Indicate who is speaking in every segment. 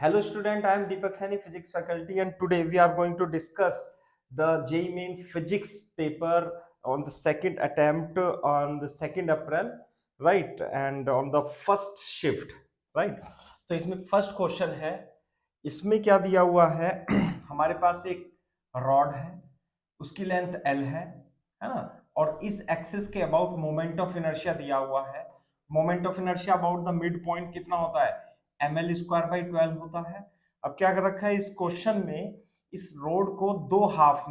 Speaker 1: Hello student, I am Deepak Saini, physics faculty, and today we are going to discuss the JEE Main physics paper on the second attempt on the 2nd April, right? And on the first shift, right? तो इसमें first question है, इसमें क्या दिया हुआ है हमारे पास एक रॉड है, उसकी लेंथ L है ना, और इस एक्सिस के अबाउट मोमेंट ऑफ इनर्शिया दिया हुआ है। Moment of inertia about the mid point कितना होता है, ml²/12 होता है। अब क्या कर रखा है इस क्वेश्चन में, इस रोड को दो हाफ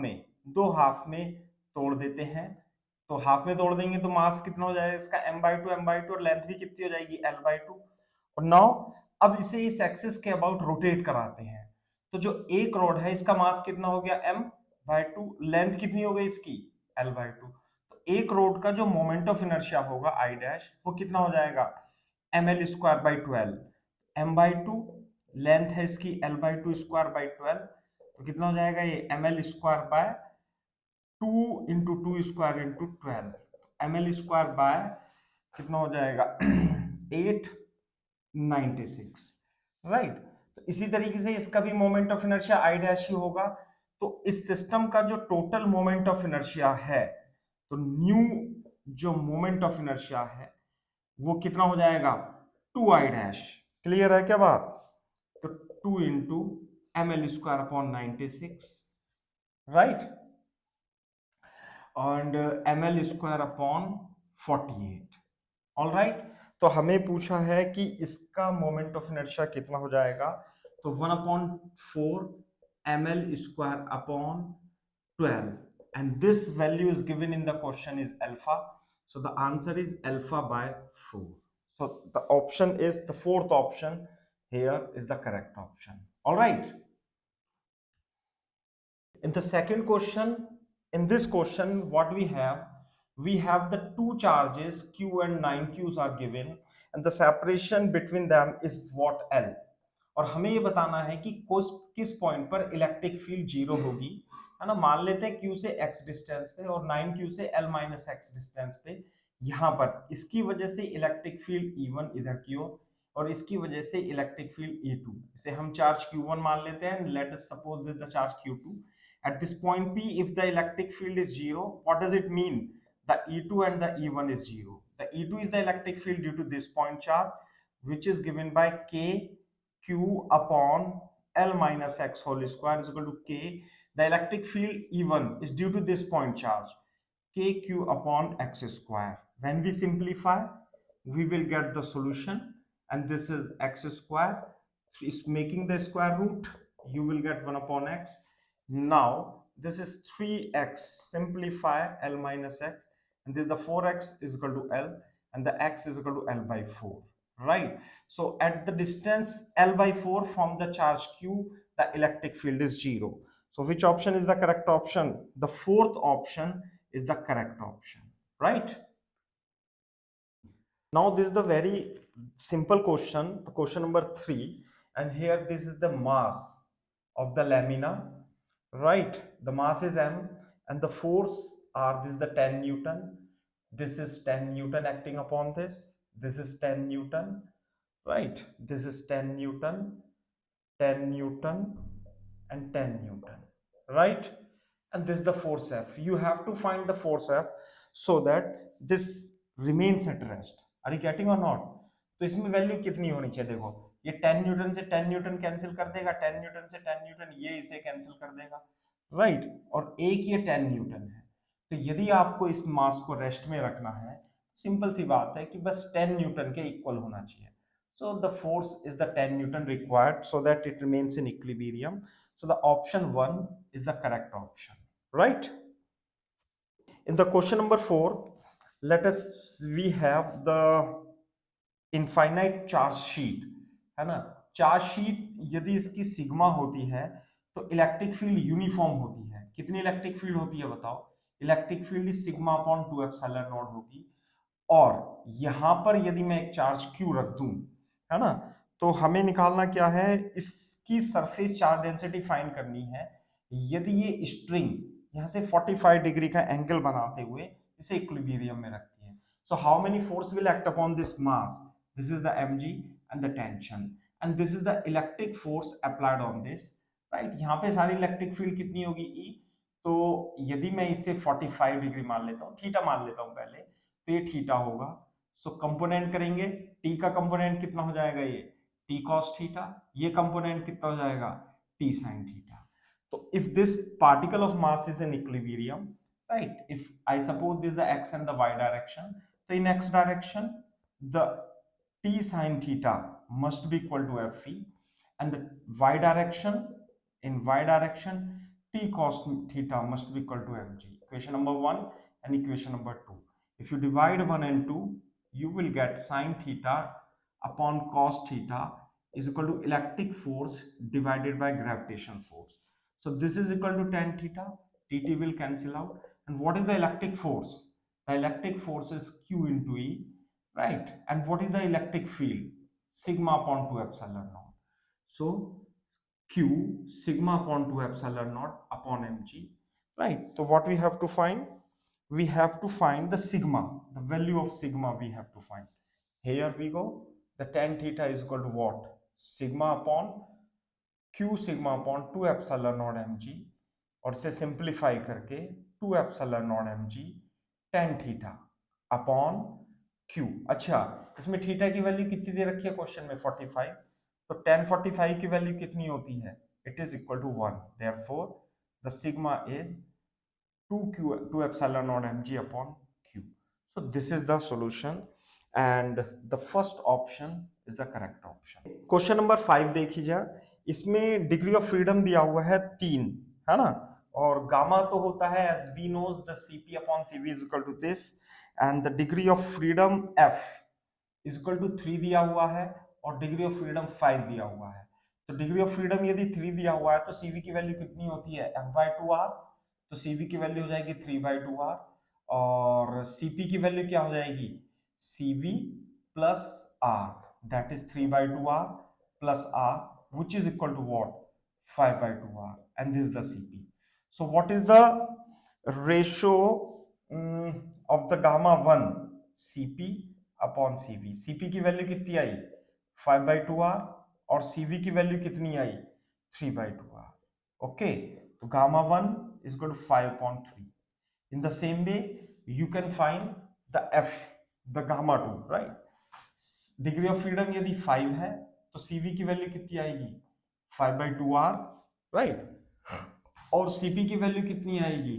Speaker 1: में तोड़ देते हैं। तो हाफ में तोड़ देंगे तो मास कितना हो जाएगा इसका, m/2 और लेंथ भी कितनी हो जाएगी, l/2। और नाउ अब इसे इस एक्सिस के अबाउट रोटेट कराते हैं। तो जो एक रोड है इसका मास कितना हो गया, m/2, लेंथ कितनी हो गई इसकी, l/2। तो एक रोड का जो मोमेंट ऑफ इनर्शिया होगा I डैश, वो कितना हो जाएगा, ml²/12। m/2 लेंथ है इसकी, l/2²/12, तो कितना हो जाएगा ये ml²/2 इंटू 2² इंटू 12, ml² कितना हो जाएगा 896, राइट। तो इसी तरीके से इसका भी moment of inertia I dash ही होगा। तो इस सिस्टम का जो टोटल मोमेंट ऑफ इनर्शिया है, तो न्यू जो मोमेंट ऑफ इनर्शिया है वो कितना हो जाएगा, 2I डैश। क्लियर है क्या बात? तो 2 into ml²/96, right, and ml²/48। All right, तो हमें पूछा है कि इसका मोमेंट ऑफ इनर्शिया कितना हो जाएगा, तो 1/4 ml²/12, and this value is given in the question is alpha, so the answer is alpha/4. So the option is, the fourth option here is the correct option. All right, in the second question, in this question what we have the two charges q and 9q's are given, and the separation between them is what, L। और हमें ये बताना है कि किस point पर electric field zero होगी, है ना। मान लेते हैं q से x डिस्टेंस पे और 9q से l-x डिस्टेंस पे। यहाँ पर इसकी वजह से इलेक्ट्रिक फील्ड E1 इधर की ओर, और इसकी वजह से इलेक्ट्रिक फील्ड E2, इसे हम चार्ज q1 मान लेते हैं, let us suppose the charge q2। At this point P, if the electric field is zero, what does it mean? The E2 and the E1 is zero. The E2 is the electric field due to this point charge, which is given by K Q upon L minus X whole square is equal to K. The electric field E1 is due to this point charge, KQ upon X square. When we simplify, we will get the solution, and this is X square. Is making the square root, you will get 1/x. Now this is 3x, simplify L minus x, and this the 4x is equal to L, and the x is equal to L/4, right? So at the distance L/4 from the charge q, the electric field is zero. So which option is the correct option? The fourth option is the correct option, right? Now this is the very simple question, question number 3, and here this is the mass of the lamina, right? The mass is m, and the force are, this is the 10 Newton, this is 10 Newton acting upon this, this is 10 Newton, right? This is 10 Newton, 10 Newton, and 10 Newton, right? And this is the force F. You have to find the force F so that this remains at rest. Are you getting or not? तो इसमें value कितनी होनी चाहिए, देखो ये 10 Newton से 10 Newton cancel कर देगा, 10 न्यूटन से 10 न्यूटन ये इसे कैंसिल कर देगा, राइट। और एक ये 10 न्यूटन है, तो यदि आपको इस मास को रेस्ट में रखना है, सिंपल सी बात है कि बस 10 न्यूटन के इक्वल होना चाहिए। So the force is the 10 Newton required so that it remains in equilibrium. So the option 1 is the correct option, right? In the question number 4, we have the infinite charge sheet, है ना। Charge sheet यदि इसकी sigma होती है तो electric field uniform होती है। कितनी इलेक्ट्रिक फील्ड होती है बताओ? Electric field sigma upon 2 epsilon not होगी। और यहां पर यदि मैं एक चार्ज Q रख दूं, है ना, तो हमें निकालना क्या है, इसकी सरफेस चार्ज डेंसिटी फाइंड करनी है। यदि ये स्ट्रिंग यहां से 45 डिग्री का एंगल बनाते हुए इसे इक्विलिब्रियम में रखती है, so how many force will act upon this mass? This is the mg and the tension, and this is the electric force applied on this, right? यहाँ पे सारी इलेक्ट्रिक फील्ड कितनी होगी E, तो यदि मैं इसे 45 डिग्री मान लेता हूँ, थीटा मान लेता हूँ पहले, तो ये थीटा होगा। सो कंपोनेंट करेंगे, T का कंपोनेंट कितना हो जाएगा, ये T cos थीटा, ये कंपोनेंट कितना हो जाएगा, T sin थीटा। तो if this particle of mass is in equilibrium, right, if I suppose this is the x and the y direction, so in x direction the T sin theta must be equal to Fe, and the y direction, in y direction T cos theta must be equal to Mg. Equation number 1 and equation number 2. If you divide 1 and 2, you will get sin theta upon cos theta is equal to electric force divided by gravitational force. So this is equal to tan theta, dt will cancel out. And what is the electric force? The electric force is Q into E, right? And what is the electric field? Sigma upon 2 epsilon naught. So Q sigma upon 2 epsilon naught upon mg, right? So what we have to find? We have to find the sigma, the value of sigma we have to find. Here we go. The tan theta is equal to what? Sigma upon Q sigma upon 2 epsilon naught mg, और इसे simplify करके 2 epsilon naught mg tan theta upon Q। अच्छा, इसमें theta की value कितनी दे रखी है question में, 45, तो tan 45 की वैल्यू कितनी होती है, it is equal to 1, therefore the sigma is 2 epsilon naught mg upon Q। So this is the solution and the first option is the correct option। Question number 5 देखिए, इसमें degree of freedom दिया हुआ है 3, है ना, और gamma तो होता है as we knows the Cp upon Cv is equal to this, and the degree of freedom F is equal to 3 दिया हुआ है और डिग्री ऑफ फ्रीडम 5 दिया हुआ है। तो डिग्री ऑफ फ्रीडम यदि 3 दिया हुआ है तो Cv की वैल्यू कितनी होती है, F/2R, तो Cv की वैल्यू हो जाएगी 3/2R, और Cp की वैल्यू क्या हो जाएगी, Cv plus R, that is 3/2R plus R, which is equal to what, 5/2R, and this is the Cp। So what is the ratio of the gamma 1 Cp upon Cv? Cp की value कितनी आई, 5/2R, और Cv की value कितनी आई, 3/2R। Okay, तो gamma 1 is equal to 5/3। In the same way you can find the F, the gamma 2, right? Degree of freedom यदि 5 है तो Cv की वैल्यू कितनी आएगी, 5/2R, राइट, और Cp की वैल्यू कितनी आएगी,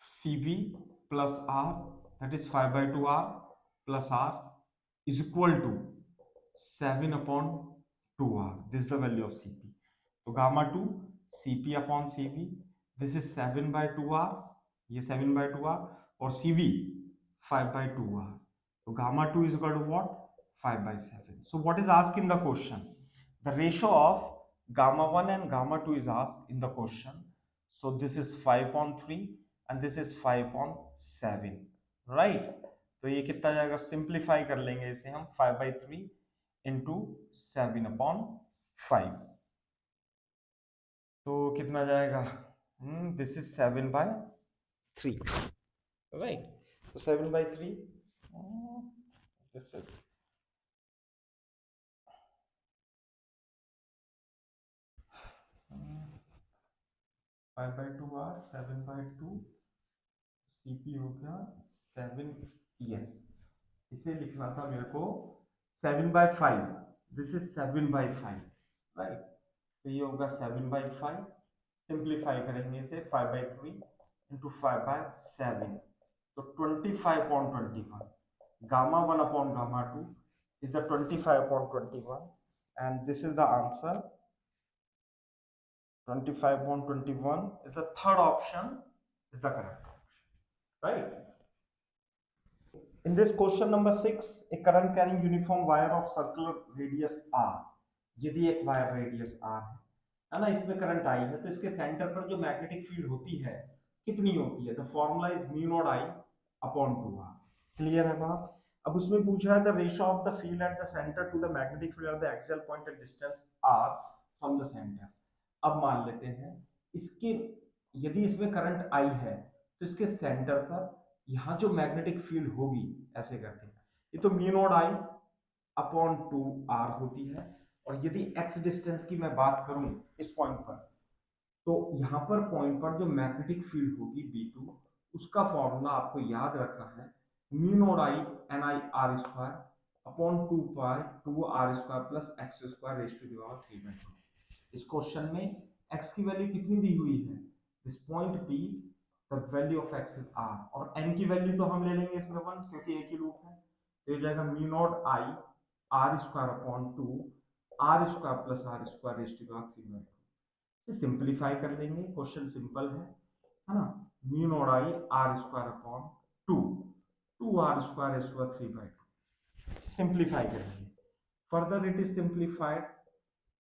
Speaker 1: Cv plus R, that is 5/2R plus R is equal to 7/2R. This is the value of Cp. So gamma 2 Cp upon Cv, this is 7/2R, ये 7/2R, और Cv 5/2R. So gamma 2 is equal to what, 5/7. So what is asked in the question? The ratio of gamma 1 and gamma 2 is asked in the question. So this is 5/3 and this is 5/7, right? तो ये कितना जाएगा, simplify कर लेंगे इसे हम, 5/3 into 7/5, तो कितना जाएगा, दिस इज 7/3, राइट, तो 7/3, दिस इज 5/2R, 7/2, Cp हो गया 7, यस, इसे लिखना था मेरे को 7/5, दिस इज 7/5, राइट, तो ये होगा 7/5, सिंप्लीफाई करेंगे इसे 5/3 इंटू 5/7, तो 25/21, gamma 1 upon gamma 2 is the 25/21, and this is the answer, 25/21 is the third option, is the correct option, right? In this question number 6, a current carrying uniform wire of circular radius r, यदि एक wire radius r है ना, इसमें current I है, तो इसके centre पर जो मैग्नेटिक फील्ड होती है कितनी होती है, the formula is mu naught I upon 2r। Clear है बात? अब उसमें पूछा है the ratio of the field at the centre to the magnetic field at the axial point at distance r from the centre. अब मान लेते हैं इसके, यदि इसमें करंट आई है तो इसके सेंटर पर यहाँ जो मैग्नेटिक फील्ड होगी, ऐसे करके, ये तो mu naught I upon 2r होती है। और यदि x डिस्टेंस की मैं बात करूं इस पॉइंट पर, तो यहाँ पर पॉइंट पर जो मैग्नेटिक फील्ड होगी B2, उसका फॉर्मूला आपको याद रखना है, mu naught I N I R square upon 2 pi 2r square plus x square raise to the power 3/2। इस क्वेश्चन में x की वैल्यू कितनी दी हुई है, this point P, the value of x is r, और n की value तो हम ले लेंगे इसमें 1 क्योंकि एक ही लूप है, तो ये जाएगा mu naught I R square upon 2 R square plus R square raise to the power 3/2। Simplify कर लेंगे, क्वेश्चन सिंपल है ना। Mu naught I R square upon 2 2r square raise to the power 3/2, simplify करेंगे। Further it is simplified,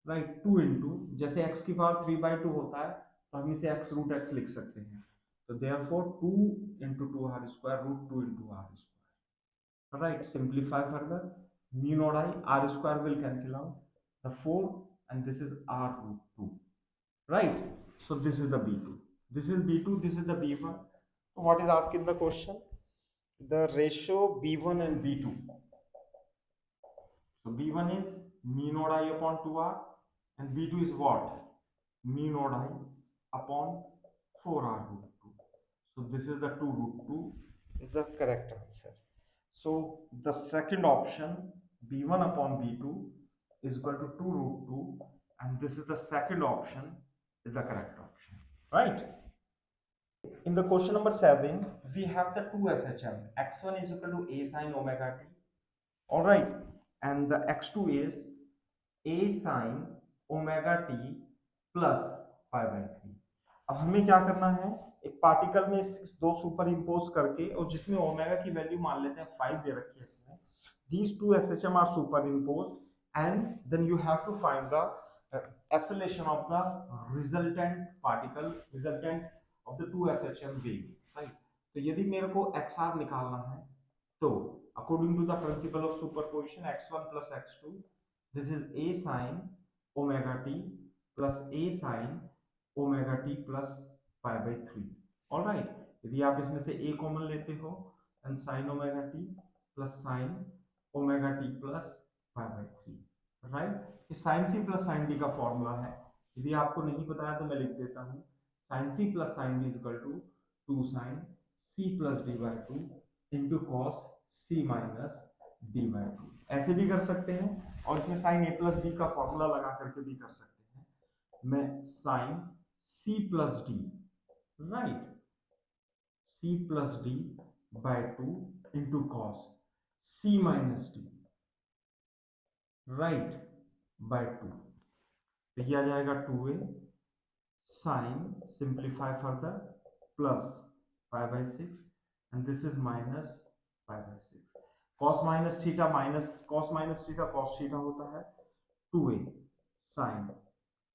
Speaker 1: right, 2 into, जैसे x की power 3/2 होता है तो हम इसे x रूट x लिख सकते हैं, तो therefore 2 into 2r square root 2 into R square, right. Simplify further, mu naught I R square will cancel out the 4 and this is r root 2, right? So this is the B2, this is B2, this is the B1. So what is asked in the question, the ratio B1 and B2. So B1 is mu naught I upon 2r and B2 is what, mu naught I upon 4r root 2. So this is the 2 root 2 is the correct answer. So the second option, B1 upon B2 is equal to 2 root 2, and this is the second option is the correct option, right? In the question number 7, we have the two SHM. X1 is equal to A sin omega t. All right. And the X2 is A sin omega t plus pi by 3. अब हमें क्या करना है, एक particle में दो super impose करके, और जिसमें ओमेगा की वैल्यू मान लेते हैं 5 दे रखी है इसमें, these two SHM are superimposed, and then you have to find the acceleration of the resultant particle, resultant of the two SHM wave, right? तो यदि मेरे को XR निकालना है, तो according to the principle of superposition, x1 plus x2, this is A sin omega t plus A sin omega t plus pi by 3. All right. यदि आप इसमें से A कॉमन लेते हो, and sin omega t plus sin omega t plus pi by 3, right? ये sin c plus sin d का formula है, यदि आपको नहीं पता है तो मैं लिख देता हूँ, sin c plus sin d is equal to 2 sin c plus d by 2 into cos c minus d by 2। ऐसे भी कर सकते हैं, और इसमें sin a plus b का फॉर्मूला लगा करके भी कर सकते हैं। मैं sin c plus d, right, c plus d by 2 into cos c minus d, right, by 2, तो ये आ जाएगा 2a sin, simplify further, plus pi by 6, and this is minus pi by 6, cos minus theta minus cos minus theta cos theta होता है, 2a sin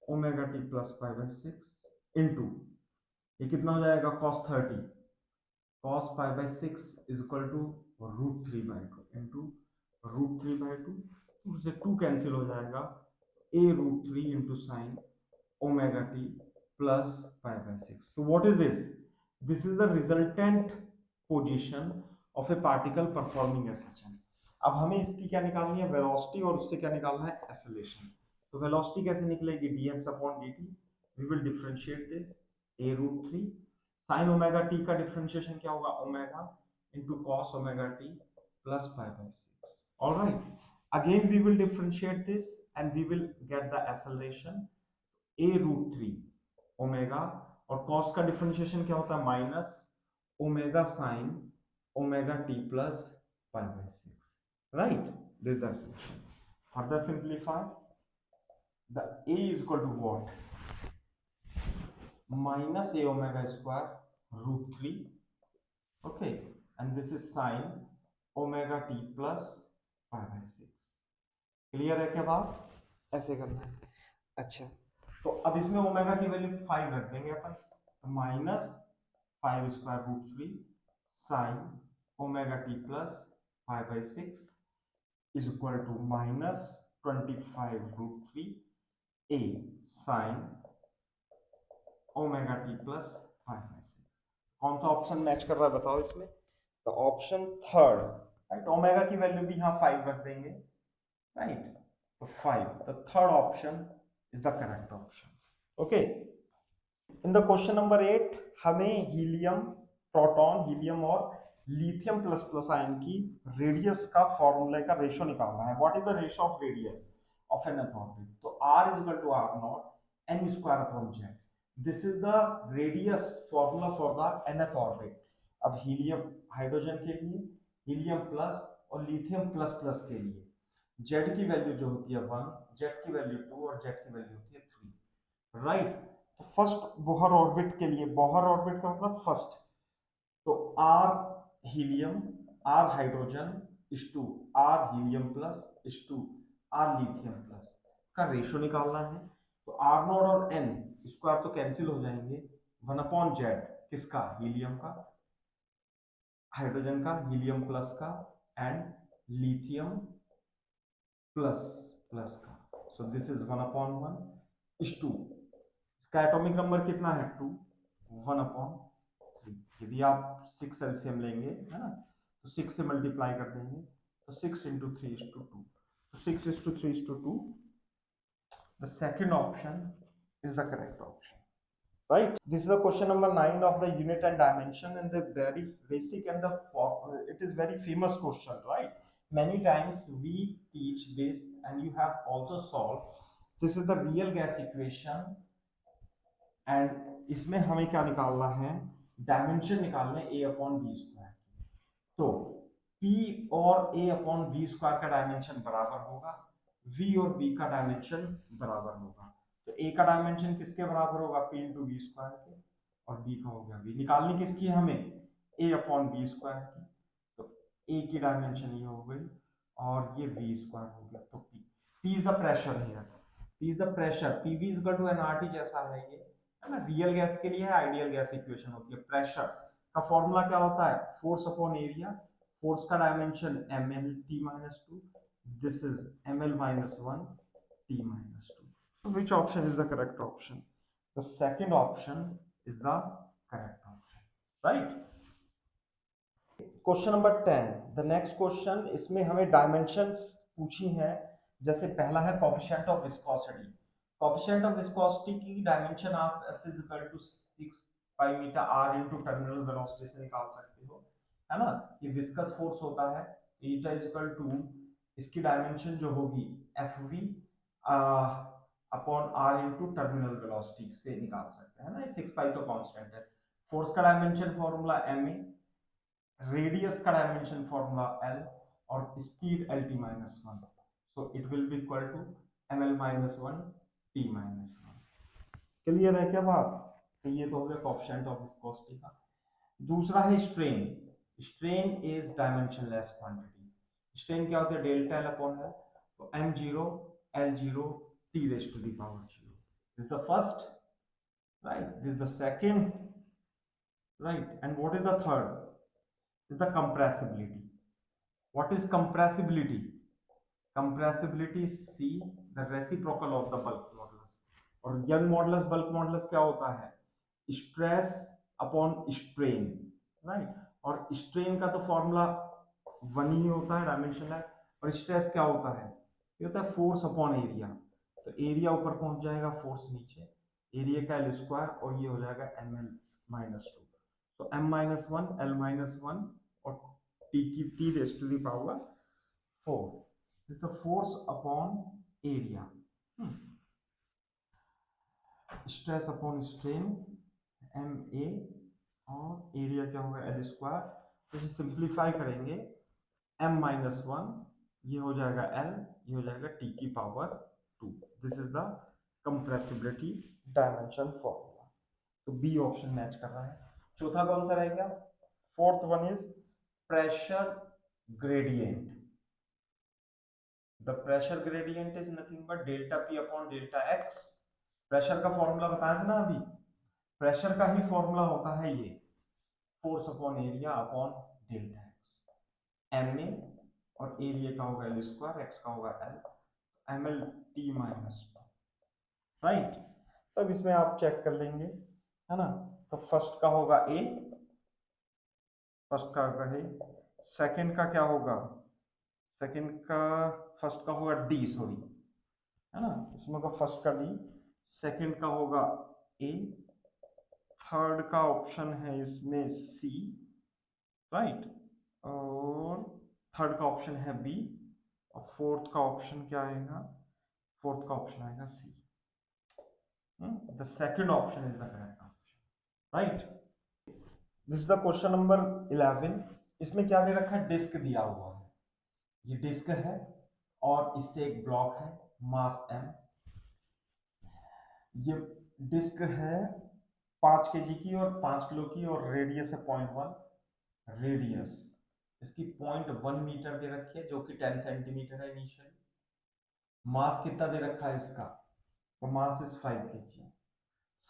Speaker 1: omega t plus pi by 6 into, ये कितना हो जाएगा, cos 30 cos pi by 6 is equal to root 3 by 2 into root 3 by 2, उससे 2 cancel हो जाएगा, a root 3 into sin omega t plus pi by 6. So what is this? This is the resultant position of a particle performing SHM. अब हमें इसकी क्या निकालनी है, velocity, और उससे क्या निकालना है, एक्सेलरेशन। तो वेलोसिटी कैसे निकलेगी, dx upon dt, we will differentiate this, a root 3 sin omega t का डिफरेंशिएशन क्या होगा, omega into cos omega t plus pi by 6. All right, again we will differentiate this and we will get the acceleration, a root 3 omega, और cos का differentiation क्या होता है, minus omega sine omega T plus pi by 6, right, this the expression. Further simplify, the a is equal to what, minus a omega square root 3, okay, and this is sin omega t plus pi by 6। Clear है क्या बात, ऐसे करना है। अच्छा, तो अब इसमें ओमेगा की वैल्यू 5 रख देंगे अपन, तो minus 5 square root 3 sine omega T plus 5 by 6 is equal to minus 25 root 3 a sine omega T plus 5 by 6। कौन सा ऑप्शन मैच कर रहा है बताओ इसमें, तो ऑप्शन थर्ड, राइट। ओमेगा की वैल्यू भी यहाँ 5 रख देंगे, right? So 5, the third option is the correct option. Okay, in the question number 8 हमें हीलियम, प्रोटॉन, हीलियम और लिथियम प्लस प्लस आयन की रेडियस का फॉर्मूले का रेशियो निकालना है. What is the ratio of radius of N orbit? तो r is equal to r naught n square upon z. This is the radius formula for the nth orbit. अब helium, hydrogen के लिए helium plus और lithium plus plus के लिए z की value जो होती है 1, z की वैल्यू 2 और z की वैल्यू होती है 3, राइट? तो फर्स्ट बोहर ऑर्बिट के लिए, बोहर ऑर्बिट का मतलब फर्स्ट, तो आर हीलियम, आर हाइड्रोजन इस टू आर हीलियम प्लस इस टू आर लिथियम प्लस का रेशियो निकालना है. तो आर नॉट और एन स्क्वायर तो कैंसिल हो जाएंगे. 1/z किसका? हीलियम का, हाइड्रोजन का, हीलियम प्लस का एंड लिथियम प्लस प्लस का. सो दिस इज 1/1 इस टू, इसका एटॉमिक नंबर कितना है? 2, 1/3. यदि आप 6 एलसीएम लेंगे, है ना, तो 6 से मल्टीप्लाई कर देंगे, तो 6 into 3 is to 2. So 6 is to 3 is to 2. The second option is the correct option, right? This is the question number 9 of the unit and dimension, and the very basic and the it is very famous question, right? Many times we teach this and you have also solved. This is the real gas equation, and इसमें हमें क्या निकालना है? Dimension निकालने ए upon B square. तो P और A upon B square का dimension बराबर होगा, V और B का डायमेंशन बराबर होगा. तो A का डायमेंशन किसके बराबर होगा? P इंटू बी स्क्वायर के, और B का हो गया V. निकालनी किसकी है हमें? A अपॉन बी स्क्वायर की. तो A की डायमेंशन ये हो गई और ये V स्क्वायर हो गया. तो P is the pressure here, P is the pressure. PV is equal to nRT जैसा है ये, है ना. रियल गैस के लिए है, आइडियल गैस इक्वेशन होती है. प्रेशर का फॉर्मूला क्या होता है? Force upon area. फोर्स का dimension ml t minus 2. This is ml minus 1 t minus 2. So which option is the correct option? The second option is the correct option, right? Question number 10, the next question, इसमें हमें dimensions पूछी हैं. जैसे पहला है coefficient of viscosity. Coefficient of viscosity की dimension आप F is equal to 6 pi metre r into terminal velocity से निकाल सकते हो, है ना. ये विस्कस फोर्स होता है. eta is equal to, इसकी डायमेंशन जो होगी Fv upon r into terminal velocity से निकाल सकते हैं, ना. 6 pi तो कांस्टेंट है. फोर्स का डायमेंशन फॉर्मूला ma, रेडियस का डायमेंशन फॉर्मूला L और speed LT minus 1. So it will be equal to ml minus 1 T minus 1. Clear है क्या बात? तो ये तो हो गया कोएफिशिएंट ऑफ विस्कोसिटी का. दूसरा है strain. Strain is dimensionless quantity. Strain क्या होता है? Delta L upon L. तो m0 L0 T raise to the power 0. This the first, right. This the second, right. And what is the third? is the compressibility. What is compressibility? Compressibility is C, the reciprocal of the bulk modulus. और Young modulus, bulk modulus क्या होता है? Stress upon strain, right. और strain का तो formula 1 ही होता है, dimension है. और स्ट्रेस क्या होता है? ये होता है फोर्स अपॉन एरिया. तो एरिया ऊपर पहुंच जाएगा, फोर्स नीचे. एरिया का L स्क्वायर और ये हो जाएगा ml माइनस 2. तो m माइनस 1 L माइनस 1 और t की t raise to the power 4. This the force upon area. Stress upon strain ma और एरिया क्या होगा? L square. तो इसे सिंप्लीफाई करेंगे, m माइनस 1 ये हो जाएगा L, ये हो जाएगा t की power 2. This is the compressibility dimension formula. तो बी ऑप्शन मैच कर रहा है. चौथा कौन सा रह गया? Fourth one is pressure gradient. The pressure gradient is nothing but delta P upon delta x. Pressure का फॉर्मूला बताया था ना अभी. प्रेशर का ही फॉर्मूला होता है ये, force upon area upon delta X. M A और एरिया का होगा L स्क्वायर, एक्स का होगा L, ml t minus 2, right. तब इसमें आप चेक कर लेंगे, है ना. तो फर्स्ट का होगा A, फर्स्ट का होगा A. सेकंड का क्या होगा? सेकंड का फर्स्ट का होगा डी, सॉरी, है ना, इसमें का फर्स्ट का डी, सेकंड का होगा ए, थर्ड का ऑप्शन है इसमें सी, राइट, और थर्ड का ऑप्शन है बी, और फोर्थ का ऑप्शन क्या आएगा, फोर्थ का ऑप्शन आएगा C. The second option is the correct option, right. This is the question number 11। इसमें क्या दे रखा है, डिस्क दिया हुआ है, ये डिस्क है और इससे एक ब्लॉक है, मास m, ये डिस्क है 5 kg की और 5 किलो की, और रेडियस है 0.1 रेडियस, इसकी 0.1 मीटर दे रखी है जो कि 10 सेंटीमीटर है इनिशियली। मास कितना दे रखा है इसका, तो मास इज 5 kg।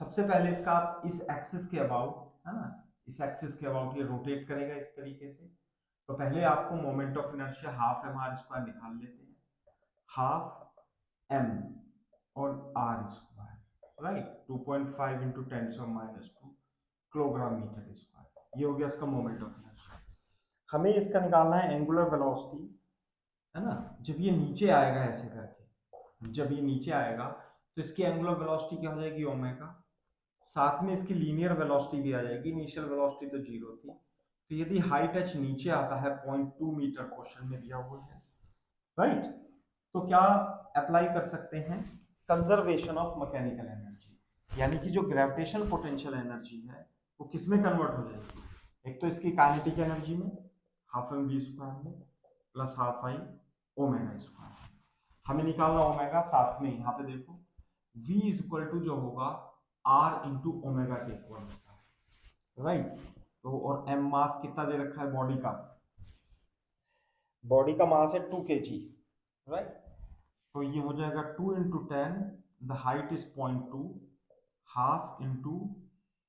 Speaker 1: सबसे पहले इसका आप इस एक्सिस के अबाउट, है ना, इस एक्सिस के अबाउट ये रोटेट करेगा इस तरीके से। तो पहले आपको moment of inertia half M R square निकाल लेते हैं, हाफ एम और R square, right, 2.5 into 10⁻² kilogram metre square, ये हो गया इसका मोमेंट ऑफ इनर्शिया। हमें इसका निकालना है एंगुलर वेलोसिटी, है ना। जब ये नीचे आएगा ऐसे करके, जब ये नीचे आएगा तो इसकी एंगुलर वेलोसिटी क्या हो जाएगी, ओमेगा, साथ में इसकी लीनियर वेलोसिटी भी आ जाएगी, इनिशियल वेलोसिटी तो 0 थी। तो यदि हाइट एच नीचे आता है 0.2 मीटर, क्वेश्चन में दिया हुआ है, राइट, तो क्या अप्लाई कर सकते हैं, कंजर्वेशन ऑफ मैकेनिकल एनर्जी, यानी कि जो ग्रेविटेशन पोटेंशियल एनर्जी है वो किस में कन्वर्ट हो जाएगी, एक तो इसकी काइनेटिक एनर्जी में, हाफ एम वी स्क्वायर में, प्लस हाफ आई ओमेगा स्क्वायर। हमें निकालना ओमेगा, साथ में यहाँ पे देखो v इज इक्वल टू जो होगा r इंटू ओमेगा के इक्वल होता है, राइट। तो और m मास कितना दे रखा है बॉडी का, बॉडी का मास है 2 kg, राइट। तो ये हो जाएगा 2 into 10, the height is 0.2, half into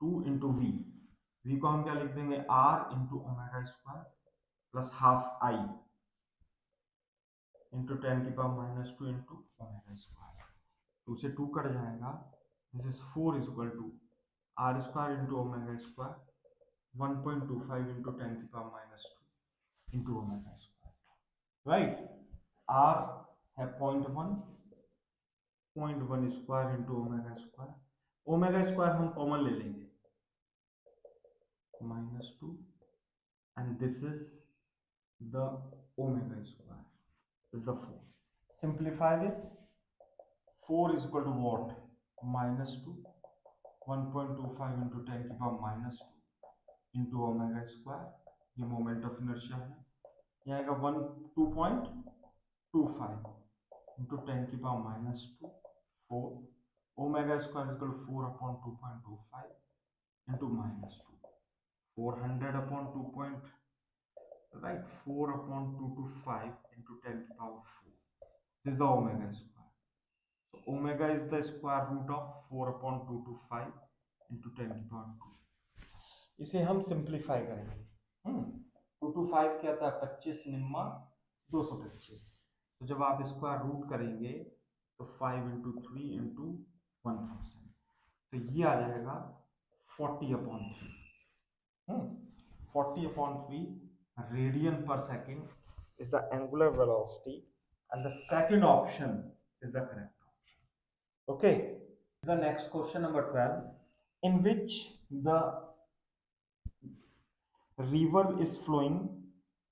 Speaker 1: 2 into v को हम क्या लिख देंगे, r into omega square plus half I into 10⁻² into omega square. 2 से 2 कट जाएगा, this is 4 is equal to R square into omega square 1.25 into 10⁻² into omega square, right. R है 0.1 square into omega square, omega square हम common ले लेंगे, -2, and this is the omega square is the 4। Simplify this, 4 is equal to what, -2, 1.25 into 10⁻² into omega square, ये moment of inertia है, ये आएगा 2.25 into 10⁻², 4, omega square is equal to 4 upon 2.25 into -2, 400 upon 2. Right, 4 upon 2 to 5 into 10⁴. This is the omega square. So omega is the square root of 4 upon 2 to 5 into 10⁻²। इसे हम simplify करेंगे। 2 to 5 क्या था, 25 निम्मा 225। तो जब आप स्क्वायर रूट करेंगे तो 5 इंटू 3 इंटू 1000, तो ये आ जाएगा 40/3। 40/3 radian per second is the angular velocity, and the second option is the correct option. Okay, the next question number 12, in which the river is flowing,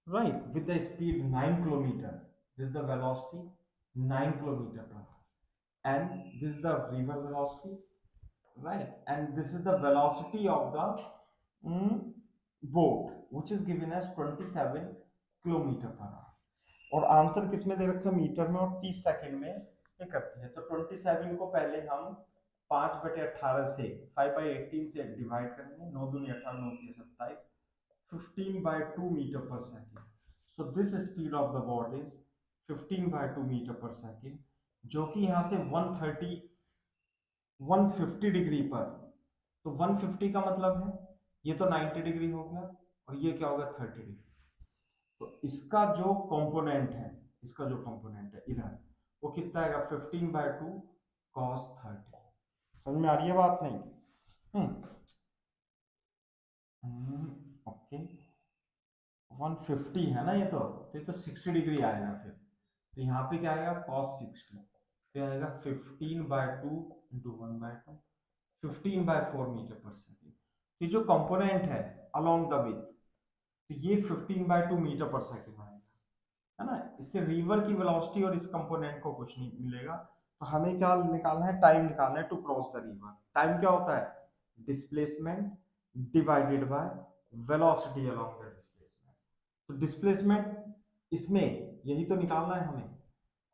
Speaker 1: right, with the speed 9 kilometer, this is the velocity 9 kilometer per hour, and this is the river velocity, right, and this is the velocity of the boat which is given as 27 kilometre per hour, और answer किस में दे रखा है, metre में, और 30 second में ये करती है। तो 27 को पहले हम 5/18 से 5/18 से डिवाइड करेंगे, 9 दूनी 18, 9 3 27, 15/2 मीटर पर second. So this speed of the boat is 15/2 metre पर सेकंड, जो कि यहाँ से 150 डिग्री पर, तो 150 का मतलब है ये तो 90 डिग्री हो गया, और ये क्या होगा 30 डिग्री। तो इसका जो कंपोनेंट है, इसका जो कंपोनेंट है इधर, वो कितना आएगा, 15/2 cos 30। समझ में आ रही है बात, नहीं? ओके, 150 है ना ये, तो ये तो 60 डिग्री आएगा फिर, तो यहाँ पे क्या आएगा cos 60, तो आएगा 15/2 इंटू 1/2, 15/4 मीटर पर सेकेंड। ये जो कंपोनेंट है अलोंग द विथ, तो ये 15/2 मीटर पर सेकेंड आएगा, है ना। इससे रिवर की वेलोसिटी और इस कंपोनेंट को कुछ नहीं मिलेगा। तो हमें क्या निकालना है, टाइम निकालना है to cross the river. Time क्या होता है, displacement divided by velocity along the displacement. तो डिस्प्लेसमेंट इसमें यही तो निकालना है हमें,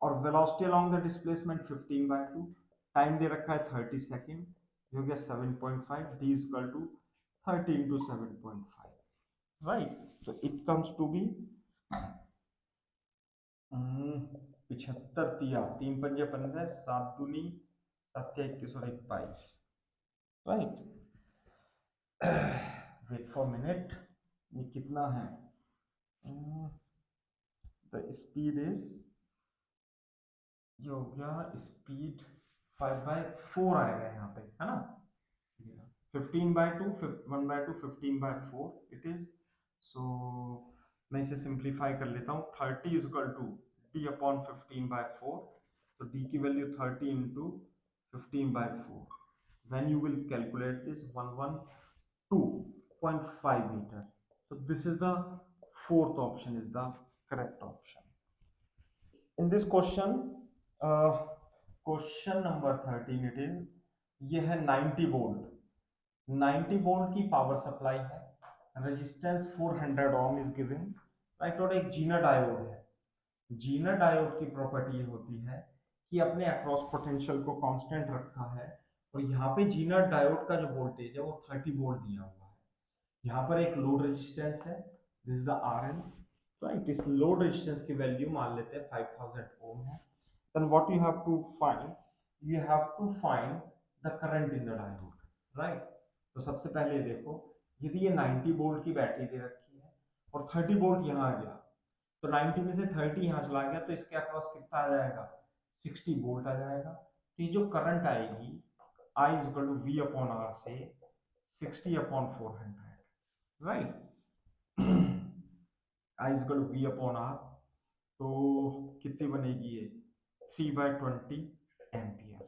Speaker 1: और velocity along the displacement 15/2, time दे रखा है 30 सेकेंड, हो गया 7.5, d is equal to 30 into 7.5, right. so it comes to be 75 तिया, 3×5 = 15, 7×2 = 21 और 22, राइट। वेट फॉर मिनट, ये कितना है, द स्पीड इज, ये हो गया स्पीड 5/4 आएगा यहाँ पे, है ना। 15/2, 1/2, 15/4 इट इज। सो मैं इसे सिंप्लीफाई कर लेता हूँ, 30 is equal to d upon 15/4, तो d की value 30 into 15/4, when you will calculate this 112.5 meter. So this is the fourth option is the correct option. In this question, question number 13 it is, ये है 90 volt, 90 volt की power supply है, resistance 400 ohm is given, right. और एक Zener diode है। Zener diode की property ये होती है कि अपने अक्रॉस पोटेंशियल को कांस्टेंट रखा है, और यहाँ पे जीना डायोड का जो वोल्टेज है वो 30 वोल्ट दिया हुआ है। यहाँ पर एक लोड रेजिस्टेंस है, this is the RL, right. इस लोड रेजिस्टेंस की वैल्यू मान लेते हैं 5000 ओम है। Then what you have to find, you have to find the current in the diode, right. तो सबसे पहले देखो, यदि ये 90 वोल्ट की बैटरी दे रखी है और 30 वोल्ट यहाँ आ गया, तो 90 में से 30 यहाँ चला गया, तो इसके अक्रॉस कितना आ जाएगा, 60 वोल्ट आ जाएगा। तो ये जो करंट आएगी I is equal to V upon R से 60/400, right. I is equal to V upon R, तो कितनी बनेगी ये, 3/20 एम्पियर,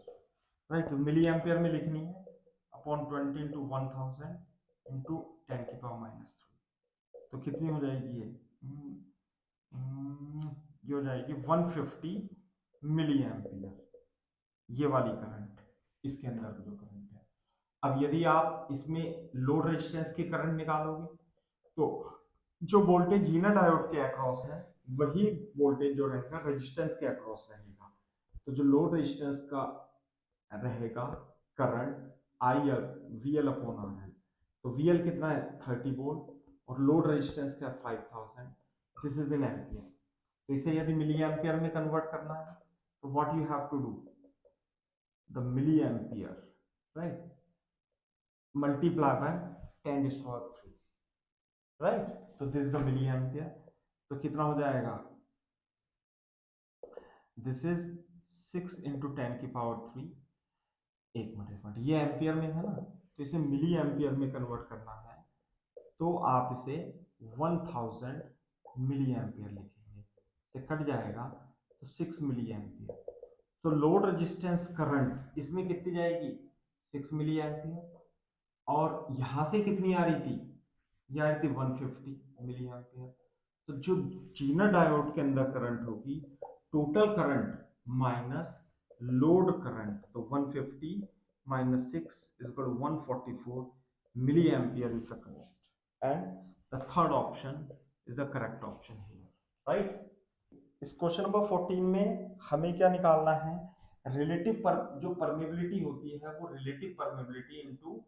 Speaker 1: राइट। तो मिली एम्पियर में लिखनी है, अपॉन 20 इंटू 1000 इंटू 10⁻³ तो कितनी हो जाएगी ये, ये हो जाएगी 150 मिली एम्पियर, ये वाली करंट, इसके अंदर जो करंट है। अब यदि आप इसमें लोड रेजिस्टेंस की करंट निकालोगे, तो जो वोल्टेज जीना डायोड के अक्रॉस है वही वोल्टेज जो रहेगा रेजिस्टेंस के अक्रॉस रहेगा। तो जो लोड रेजिस्टेंस का रहेगा current IL VL upon RL, तो VL कितना है 30 वोल्ट, और लोड रेजिस्टेंस का 5000, दिस इज इन एम्पियर। तो इसे यदि मिली एम्पियर में कन्वर्ट करना है, तो what you have to do, the milli ampere, right, multiply by 10⁻3, right. तो दिस द मिली एम्पियर, तो कितना हो जाएगा, दिस इज 6 इंटू 10⁻3, ये एम्पियर में है ना, तो इसे मिली एम्पियर में कन्वर्ट करना है, तो आप इसे 1000 मिली एम्पियर लिखेंगे, इसे कट जाएगा तो 6 मिली एम्पियर। तो लोड रेजिस्टेंस करंट इसमें कितनी जाएगी, 6 मिली एम्पियर, और यहां से कितनी आ रही थी, ये आ रही थी 150 मिली एम्पियर। तो जो जीना डायोड के अंदर करंट होगी, total current minus load current, तो 150 minus 6 is equal to 144 milli ampere is the current, and the third option is the correct option here, right. इस क्वेश्चन नंबर 14 में हमें क्या निकालना है, रिलेटिव पर जो परमेबिलिटी होती है वो relative permeability into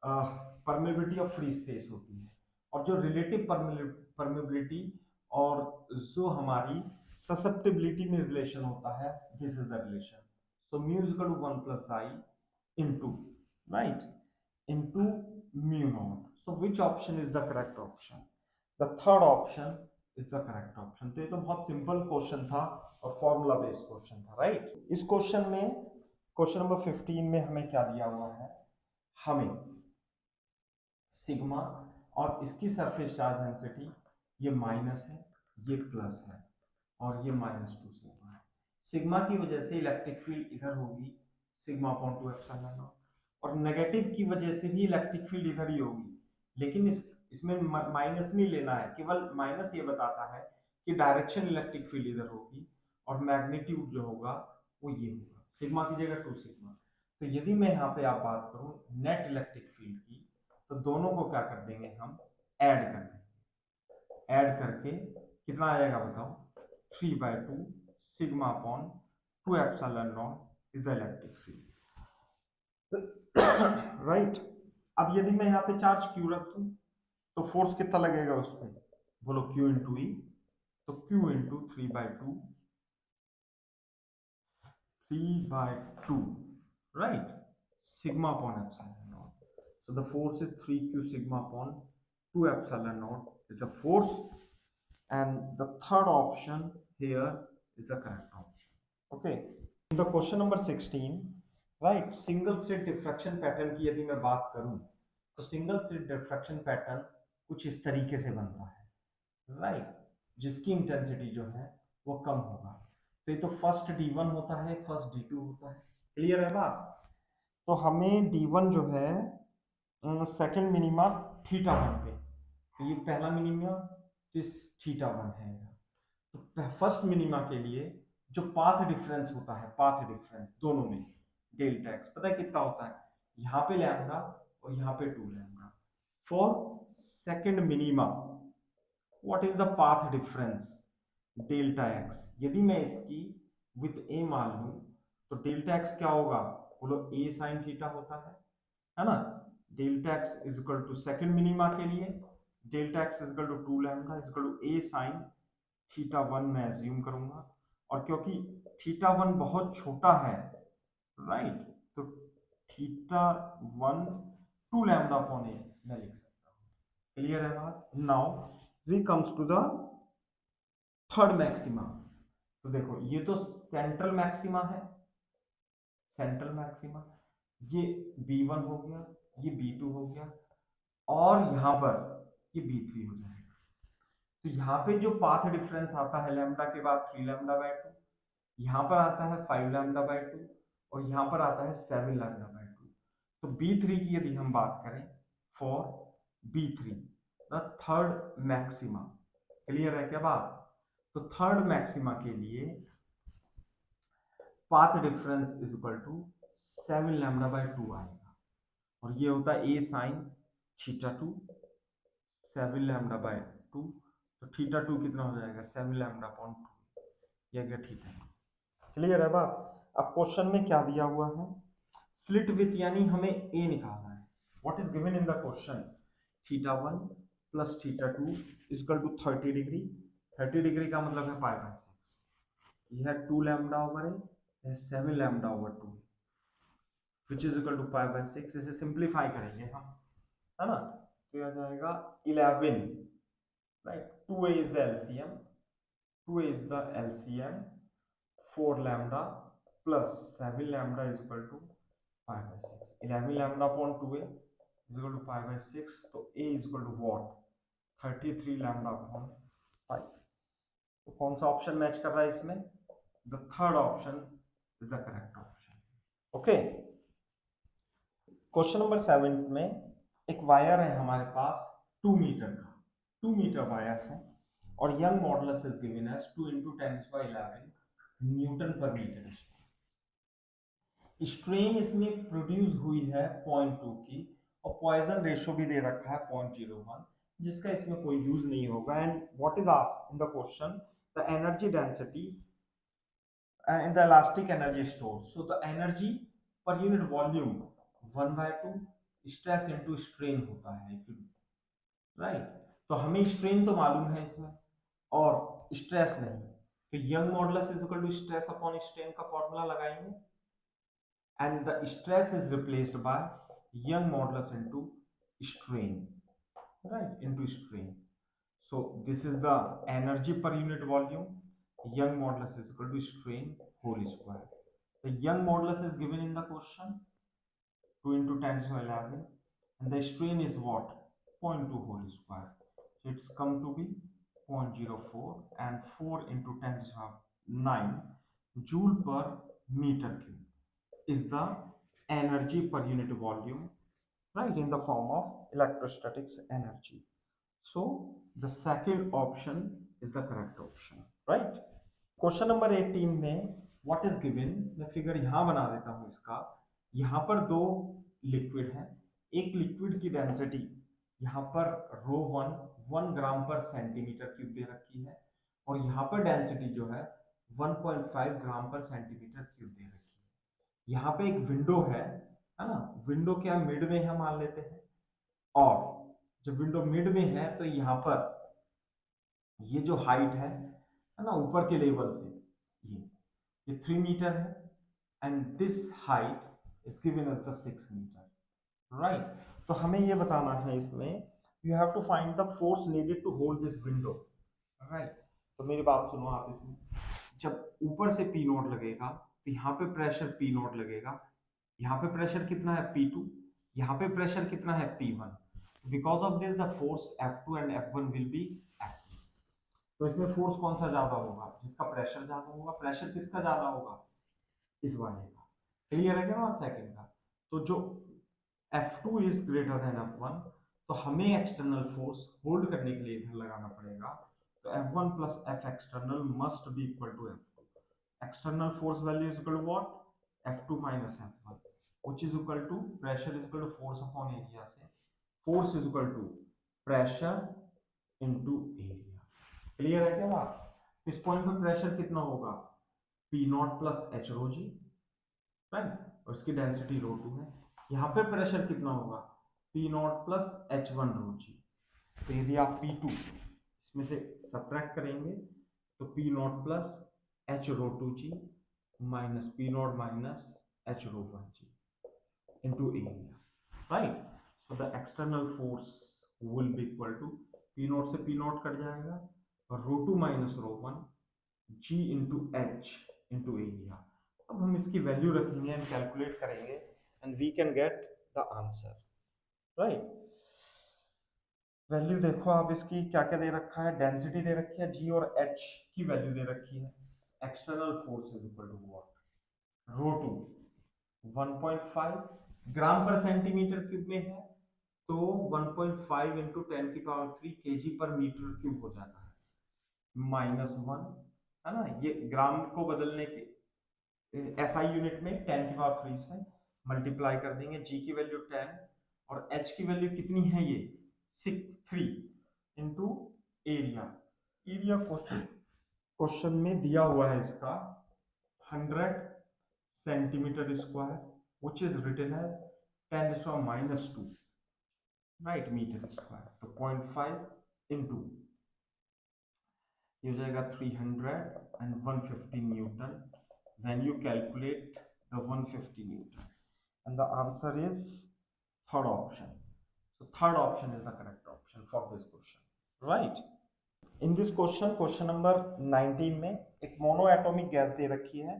Speaker 1: permeability of free space होती है, और जो रिलेटिव परमेबिलिटी और जो हमारी ससेप्टिबिलिटी में रिलेशन होता है, this is the relation. So mu is equal to 1 plus i into, right, into mu naught. So which option is the correct option, the third option is the correct option. तो ये तो बहुत simple question था और formula based question था, right. इस question में, question number 15 में हमें क्या दिया हुआ है, हमें सिग्मा और इसकी सरफेस चार्ज डेंसिटी, ये माइनस है ये प्लस है, और ये -2 सिग्मा है। सिग्मा की वजह से इलेक्ट्रिक फील्ड इधर होगी सिग्मा अपॉन 2 एप्सिलॉन नॉट, और नेगेटिव की वजह से भी इलेक्ट्रिक फील्ड इधर ही होगी, लेकिन इसमें माइनस नहीं लेना है, केवल माइनस ये बताता है कि डायरेक्शन इलेक्ट्रिक फील्ड इधर होगी और मैग्नीट्यूड जो होगा वो ये होगा, सिग्मा की जगह 2 सिग्मा। तो यदि मैं यहाँ पे आप बात करूँ नेट इलेक्ट्रिक फील्ड की, तो दोनों को क्या कर देंगे हम, ऐड कर देंगे। ऐड करके कितना आ जाएगा बताओ, 3/2 sigma upon 2 epsilon not is the electric field. Right. अब यदि मैं यहाँ पे चार्ज Q रख दूं तो फोर्स कितना लगेगा उसमें, बोलो Q इंटू ई, तो Q into 3/2 right, sigma upon epsilon not. So the force is 3Q sigma upon 2 epsilon naught is the force, and the third option here is the correct option. Okay. In the question number 16, right, single slit diffraction pattern की यदि मैं बात करूं तो single slit diffraction pattern कुछ इस तरीके से बनता है, राइट, जिसकी इंटेंसिटी जो है वो कम होगा। तो ये तो फर्स्ट D1 होता है, फर्स्ट D2 होता है, क्लियर है बात। तो हमें D1 जो है सेकंड मिनिमा θ1 पे, तो ये पहला मिनिमा इस θ1 है। तो फर्स्ट मिनिमा के लिए जो पाथ डिफरेंस होता है, पाथ डिफरेंस दोनों में डेल्टा एक्स पता है कितना होता है, यहाँ पे लैम्डा और यहाँ पे 2 lambda. For second minima what is the path difference, delta x. यदि मैं इसकी विथ ए मान लूं तो डेल्टा एक्स क्या होगा, बोलो ए साइन थीटा होता है ना। Delta X is equal to second minima के लिए delta X is equal to 2 lambda is equal to A sine θ1 मैं एज्यूम करूंगा, और क्योंकि θ1 बहुत छोटा है, राइट, तो θ1 2 लैम्डा अपॉन ए मैं लिख सकता हूँ, क्लियर है बात। Now we comes to the third maxima. तो देखो ये तो सेंट्रल मैक्सिमा है, सेंट्रल मैक्सिमा, ये B1 हो गया, ये B2 हो गया, और यहां पर ये B3 हो जाएगा। तो यहाँ पे जो पाथ डिफरेंस आता है लैम्डा के बाद 3 λ/2, यहाँ पर आता है 5 λ/2, और यहाँ पर आता है 7 λ/2। तो B3 की यदि हम बात करें, for B3 the third maxima, clear है क्या बात। तो थर्ड मैक्सिमा के लिए path difference is equal to 7 λ/2 आएगा, और ये होता है a sin θ2 7 λ/2, तो θ2 कितना हो जाएगा 7 λ/2, ये गया थीटा। क्लियर है बात। अब क्वेश्चन में क्या दिया हुआ है, स्लिट विथ यानी हमें ए निकालना है। What is given in the question, θ1 plus θ2 is equal to 30 degree. 30 degree का मतलब है π/6, ये है 2 लैम्डा ओवर ए, यह 7 lambda over 2 which is equal to π/6। इसे सिंप्लीफाई करेंगे हम, है ना, तो यह जाएगा 11, right, 2a is the LCM, 2a is the LCM, 4 lambda plus 7 lambda is equal to π/6, 11 lambda upon 2a is equal to π/6, तो a is equal to what, 33 lambda upon 5। तो कौन सा ऑप्शन मैच कर रहा है इसमें, the third option is the correct option. Okay, question number 7 में एक वायर है हमारे पास 2 मीटर का, 2 मीटर वायर है, और Young modulus is given as 2 × 10⁻11 newton पर मीटर स्क्वायर। स्ट्रेन इसमें प्रोड्यूस हुई है 0.2 की, और पॉइजन रेशियो भी दे रखा है 0.01, जिसका इसमें कोई यूज नहीं होगा। And what is asked in the question, the energy density and the elastic energy store. So the energy per unit volume 1/2 stress into strain होता है, राइट। तो हमें स्ट्रेन तो मालूम है इसमें और स्ट्रेस नहीं, तो Young modulus is equal to stress upon strain का फॉर्मूला लगाएंगे, and the stress is replaced by young modulus into strain, right, into strain. So this is the energy per unit volume, young modulus is equal to strain whole square. The young modulus is given in the question 2 × 10⁻11, and the strain is what, 0.2 whole square, so it's come to be 0.04 and 4 into 10 to the power 9 joule per meter cube is the energy per unit volume, right, in the form of electrostatics energy. So the second option is the correct option, right? Question number 18 में what is given, मैं figure यहां बना देता हूं इसका। यहां पर दो लिक्विड है, एक लिक्विड की डेंसिटी यहां पर रो 1 ग्राम पर सेंटीमीटर क्यूब दे रखी है, और यहां पर डेंसिटी जो है 1.5 ग्राम पर सेंटीमीटर क्यूब दे रखी है। यहाँ पे एक विंडो है ना, विंडो क्या मिड में है मान लेते हैं, और जब विंडो मिड में है तो यहाँ पर ये जो हाइट है ना ऊपर के लेवल से, ये 3 मीटर है, and this height is given as the 6 metre, right. तो हमें ये बताना है इसमें, you have to find the force needed to hold this window, right. तो मेरी बात सुनो आप, इसमें जब ऊपर से पी नोट लगेगा तो यहाँ पे प्रेशर पी नोट लगेगा, यहाँ पे प्रेशर कितना है P2, यहाँ पे प्रेशर कितना है P1, because of this the force F2 and F1 will be active. तो इसमें फोर्स कौन सा ज्यादा होगा, जिसका प्रेशर ज्यादा होगा। प्रेशर किसका ज्यादा होगा, इस वाले का। क्लियर है क्या बात सेकंड का। तो जो F2 is greater than F1, तो हमें एक्सटर्नल फोर्स होल्ड करने के लिए इधर लगाना पड़ेगा, तो F1 plus F external must be equal to F2। External force value is equal to what, F2 minus F1, which is equal to pressure is equal to force upon area से force is equal to pressure into area। Clear है क्या बात। इस point पे pressure कितना होगा, P naught plus h rho g, right, और इसकी डेंसिटी रो 2 है। यहाँ पे प्रेशर कितना होगा, P naught plus H one rho G. तो यदि आप P2 इसमें से सब्ट्रैक्ट करेंगे तो P naught plus h rho 2 g minus P naught minus h rho 1 g into area, right? So the external force will be equal to P note से P note cut जाएगा और रो 2 minus rho 1 G into H into area। अब हम इसकी value रखेंगे and calculate करेंगे and we can get the answer, right. Value देखो आप इसकी क्या क्या दे रखा है, डेंसिटी दे रखी है G और H की वैल्यू दे रखी है। External force is equal to what, rho 2 1.5 gram पर सेंटीमीटर क्यूब में है, तो 1.5 इंटू 10 की पावर 3 केजी पर मीटर क्यूब हो जाता है, -1 है ना। ये ग्राम को बदलने के SI यूनिट में 10 की पावर 3 से मल्टीप्लाई कर देंगे, G की वैल्यू 10 और H की वैल्यू कितनी है, ये 3 इंटू एरिया। एरिया क्वेश्चन में दिया हुआ है इसका 100 centimetre square, which is written as 10 to the minus 2, right, metre square. तो 0.5 इंटू ये हो जाएगा 300 and 150 newton when you calculate the 150 newton, and the answer is third option। So third option is the correct option for this question, right। in this question number 19 में एक mono atomic gas दे रखी है।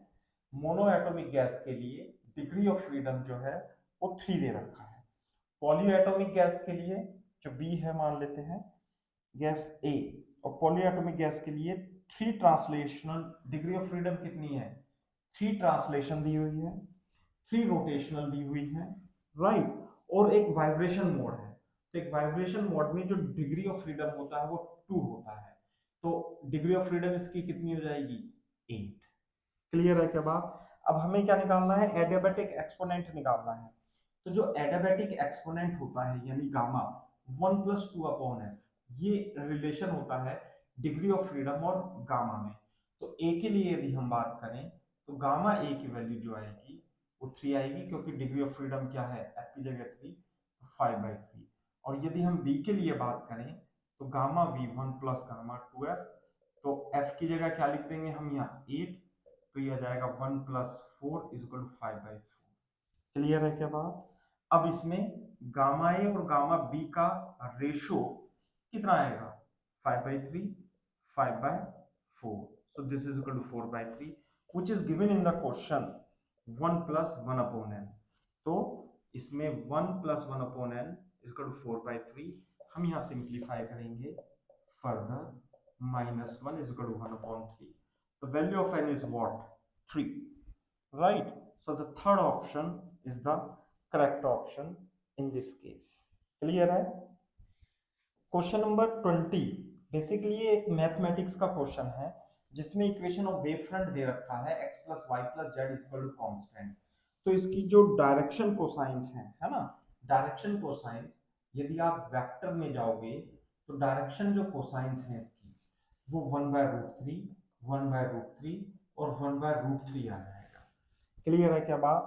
Speaker 1: Mono atomic gas के लिए degree of freedom जो है वो 3 दे रखा है। पॉली एटॉमिक गैस के लिए जो B है मान लेते हैं गैस A, और पॉली एटॉमिक गैस के लिए 3 ट्रांसलेशनल डिग्री ऑफ फ्रीडम कितनी है, 3 ट्रांसलेशन दी हुई है, 3 रोटेशनल दी हुई है, राइट, और एक वाइब्रेशन मोड है। तो एक वाइब्रेशन मोड में जो डिग्री ऑफ फ्रीडम होता है वो 2 होता है, तो डिग्री ऑफ फ्रीडम इसकी कितनी हो जाएगी, 8। क्लियर है क्या बात। अब हमें क्या निकालना है, एडियाबैटिक एक्सपोनेंट निकालना है। तो जो एडियाबैटिक एक्सपोनेंट होता है यानी गामा 1 + 2 अपॉन एफ, ये रिलेशन होता है डिग्री ऑफ फ्रीडम और गामा में। तो ए के लिए यदि हम बात करें तो गामा ए की वैल्यू जो आएगी वो 3 आएगी, क्योंकि डिग्री ऑफ फ्रीडम क्या है, एफ की जगह 3, 5/3। और यदि हम बी के लिए बात करें तो गामा वी 1 + गामा 2f, तो एफ की जगह क्या लिख देंगे हम यहाँ 8, तो ये आ जाएगा 1 + 4 = 5/4। क्लियर है क्या बात। अब इसमें गामा ए और गामा बी का रेशो कितना आएगा, 5/3, 5/4, so this is equal to 4/3, which is given in the question 1 + 1 upon n। तो इसमें 1 + 1 upon n is equal to 4/3। हम यहाँ सिंप्लीफाई करेंगे further, minus 1 is equal to 1 upon 3. The value of n is what? 3. Right? So the third option is the correct option in this case. Clear है? Question number 20 basically ये एक mathematics का question है जिसमें equation of wave front दे रखा है x plus y plus z equal to constant. तो इसकी जो डायरेक्शन कोसाइंस है ना, डायरेक्शन कोसाइंस यदि आप वेक्टर में जाओगे तो डायरेक्शन जो कोसाइंस है इसकी वो 1/√3, 1/√3 और 1/√3 आ जाएगा। क्लियर है क्या बात?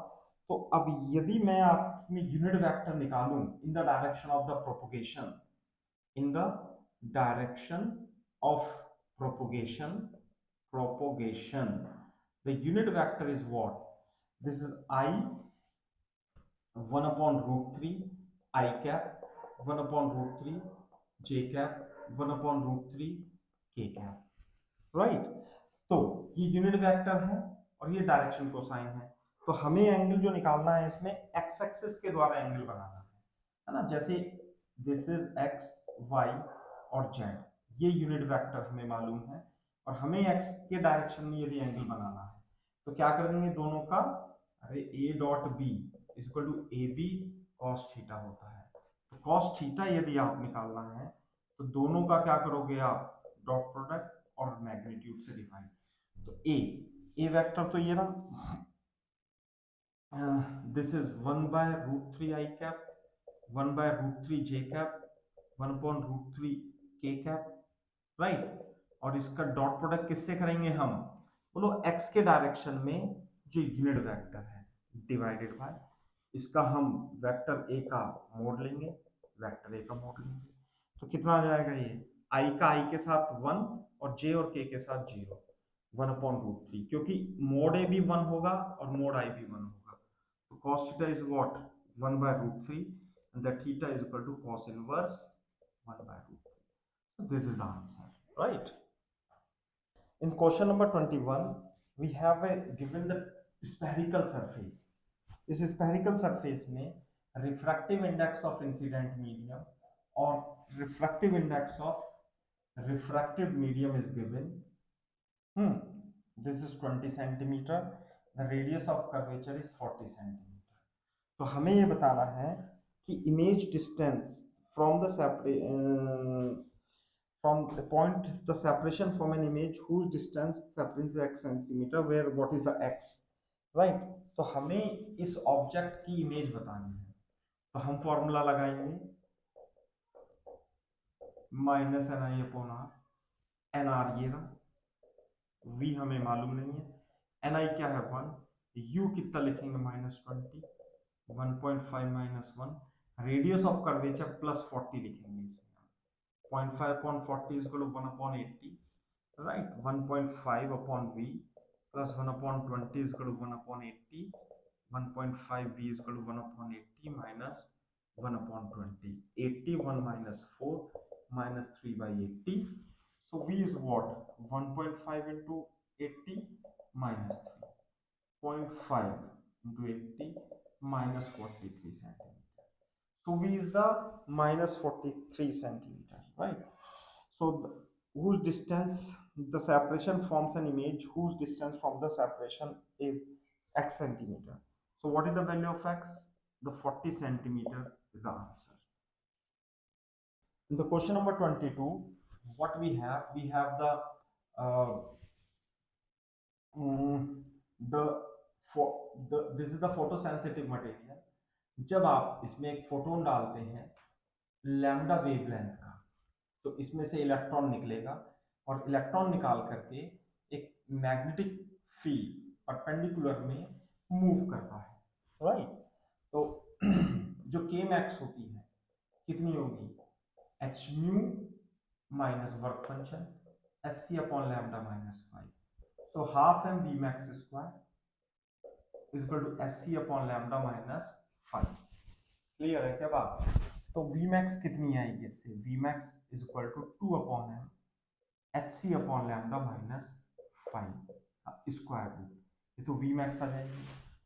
Speaker 1: तो अब यदि मैं आप में यूनिट वेक्टर निकालूं in the direction of the propagation, in the direction of propagation, the unit vector is what? This is I 1 upon √3 I cap, 1 upon √3 j cap, 1 upon √3 k cap, right? तो ये unit vector है और ये direction cosine है। तो हमें angle जो निकालना है इसमें एक्स एक्सिस के द्वारा एंगल बनाना है ना, जैसे दिस इज एक्स वाई और जेड, ये यूनिट वेक्टर हमें मालूम है और हमें एक्स के डायरेक्शन में यदि एंगल बनाना है तो क्या कर देंगे दोनों का, अरे a dot b is equal to a b cos theta होता है। तो कॉस थीटा यदि आप निकालना है तो दोनों का क्या करोगे आप, डॉट प्रोडक्ट और मैग्नीट्यूड से डिवाइड। तो ए वेक्टर तो ये ना, this is 1/√3 I cap, 1/√3 j cap, 1/√3 k cap, right? और इसका डॉट प्रोडक्ट किससे करेंगे हम, बोलो x के डायरेक्शन में जो यूनिट वेक्टर है डिवाइडेड बाय इसका हम वेक्टर a का मोड लेंगे, वेक्टर a का मोड लेंगे। तो कितना आ जाएगा ये, i का i के साथ 1 और j और k के साथ 0, 1/√3, क्योंकि मोड a भी 1 होगा और मोड i भी 1 होगा। तो cos theta is what, 1/√3 and the theta is equal to cos inverse 1/√3. So this is the answer, right? In question number 21 we have given the spherical surface. इस spherical surface में refractive index of incident medium or refractive index of refractive medium is given. This is 20 centimeter, the radius of curvature is 40 centimeter. तो हमें ये बताना है कि image distance from the from the point, the separation from an image whose distance separates x centimeter, where what is the x, right? तो हमें इस object की इमेज बतानी है तो हम फॉर्मूला लगाएंगे minus n i upon r, n r ये रहा, v हमें मालूम नहीं है, एन आई क्या है 1, u कितना लिखेंगे -20, 1.5 minus 1, radius of curvature plus 40 लिखेंगे इसमें, 0.5 upon 40 is equal to 1 upon 80, right? 1.5 upon v plus 1 upon 20 is equal to 1 upon 80, 1.5 v is equal to 1 upon 80 minus 1 upon 20, 81 minus 4 minus 3 by 80. So v is what, 1.5 into 80 minus 3, 0.5 into 80 minus 43 centimeter. So v is the minus 43 centimeter, right? So whose distance, the separation forms an image whose distance from the separation is x centimeter. So what is the value of x? The 40 centimeter is the answer. In the question number 22, what we have the this is the photosensitive material. जब आप इसमें एक photon डालते हैं lambda wavelength का तो इसमें से इलेक्ट्रॉन निकलेगा और इलेक्ट्रॉन निकाल करके एक मैग्नेटिक फील्ड परपेंडिकुलर में मूव करता है, राइट? तो जो के मैक्स होती है कितनी होगी, h mu minus work function s c upon lambda minus 5, so half m v max square is equal to s c upon lambda minus 5। Clear है क्या बात? तो Vmax कितनी आएगी इससे, Vmax is equal to 2 upon m h c upon lambda minus 5 square root, ये तो Vmax आ जाएगी।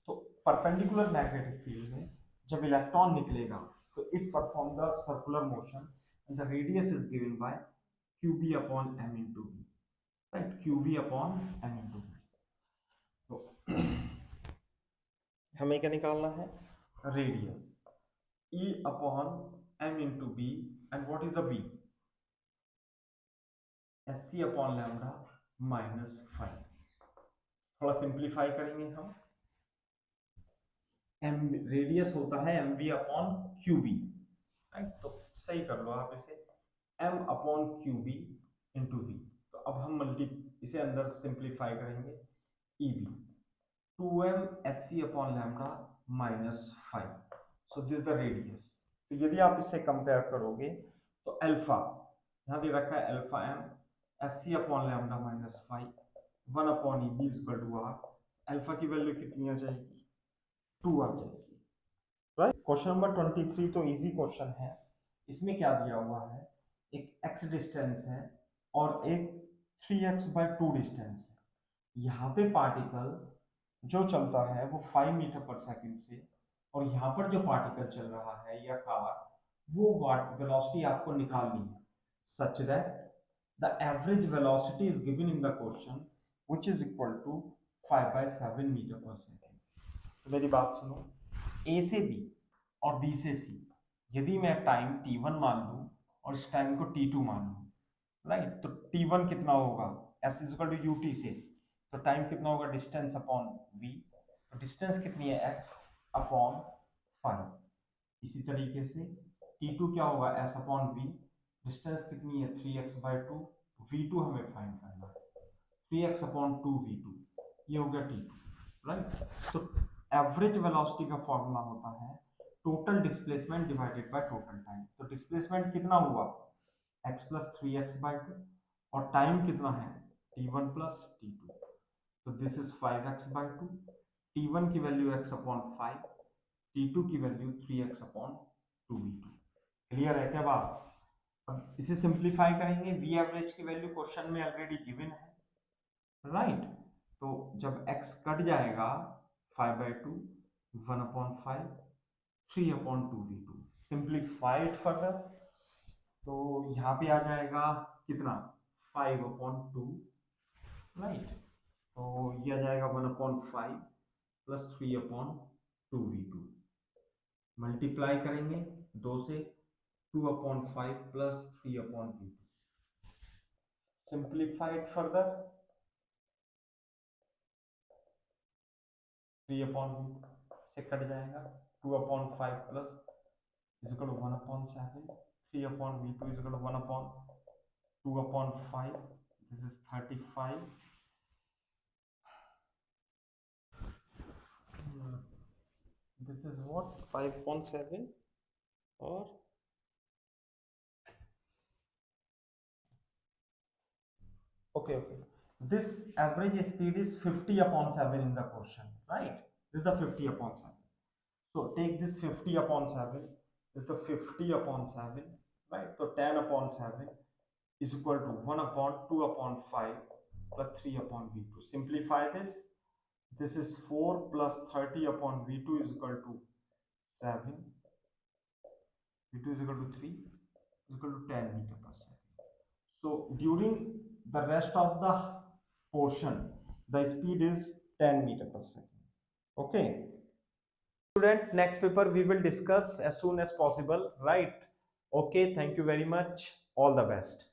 Speaker 1: तो परपेंडिकुलर मैग्नेटिक फील्ड में जब इलेक्ट्रॉन निकलेगा तो it perform the circular motion and the radius is given by QB upon M into V, right? QB upon M into V. तो हमें क्या निकालना है? Radius E upon M into B, and what is the B? SC upon lambda minus 5. थोड़ा simplify करेंगे हम। M radius होता है m b upon q b, right? तो सही कर लो आप इसे, m upon q b into v. तो अब हम इसे अंदर सिंप्लीफाई करेंगे, e b 2m h c upon lambda minus 5। So this the radius. तो यदि आप इसे कंपेयर करोगे तो अल्फा यहाँ दे रखा है, alpha m h c upon lambda minus 5 1 upon e b is equal to r. Alpha की वैल्यू कितनी आ जाएगी? 2 आ जाएगी, राइट? क्वेश्चन नंबर 23 तो इजी क्वेश्चन है। इसमें क्या दिया हुआ है? एक x डिस्टेंस है और एक 3x/2 डिस्टेंस है। यहाँ पे पार्टिकल जो चलता है वो 5 मीटर पर सेकंड से, और यहाँ पर जो पार्टिकल चल रहा है या कार, वो वेलोसिटी आपको निकालनी है such that the average velocity is given in the question which is equal to 5/7 metre पर सेकंड। तो मेरी बात सुनो, ए से बी और बी से सी, यदि मैं टाइम t1 मान लूं और इस टाइम को t2 मान लूं, राइट? तो t1 कितना होगा? s इक्वल टू ut से, तो टाइम कितना होगा? Distance upon v। तो डिस्टेंस कितनी है? x upon 5। इसी तरीके से t2 क्या होगा? s upon v। डिस्टेंस कितनी है? 3x/2। v2 हमें फाइंड करना है, 3x अपॉन 2v2, ये हो गया t2, राइट? तो एवरेज वेलोसिटी का फॉर्मूला होता है total displacement divided by total time. तो डिस्प्लेसमेंट कितना हुआ? x प्लस 3x/2, और टाइम कितना है? t1 प्लस t2, तो दिस इज 5x/2। t1 की वैल्यू x अपॉन 5, t2 की value 3x upon 2v2। Clear है क्या बात? अब इसे सिंप्लीफाई करेंगे, v एवरेज की वैल्यू क्वेश्चन में ऑलरेडी गिवन है, राइट? तो जब x कट जाएगा 5/2, 1/5, 3/2v2। सिंप्लीफाइड फर्दर, तो यहाँ पे आ जाएगा कितना? 5/2, राइट? तो ये आ जाएगा 1/5 प्लस 3/2v2। मल्टीप्लाई करेंगे 2 से, 2/5 plus 3/v2। Simplified further, 3/v2 से कट जाएगा, 2/5 plus is equal to 1/7, 3/v2 is equal to 1/2/5, this is 35, this is what 5/7, or okay, this average speed is 50/7 in the question, right? This is the 50/7. So take this 50/7 is the 50/7, right? So 10/7 is equal to 1/2/5 plus 3/v2. Simplify this. This is 4 plus 30/v2 is equal to 7. v2 is equal to 3 is equal to 10 meter per second. So during the rest of the portion, the speed is 10 meter per second. Okay. Student, next paper we will discuss as soon as possible, right? Okay, thank you very much. All the best.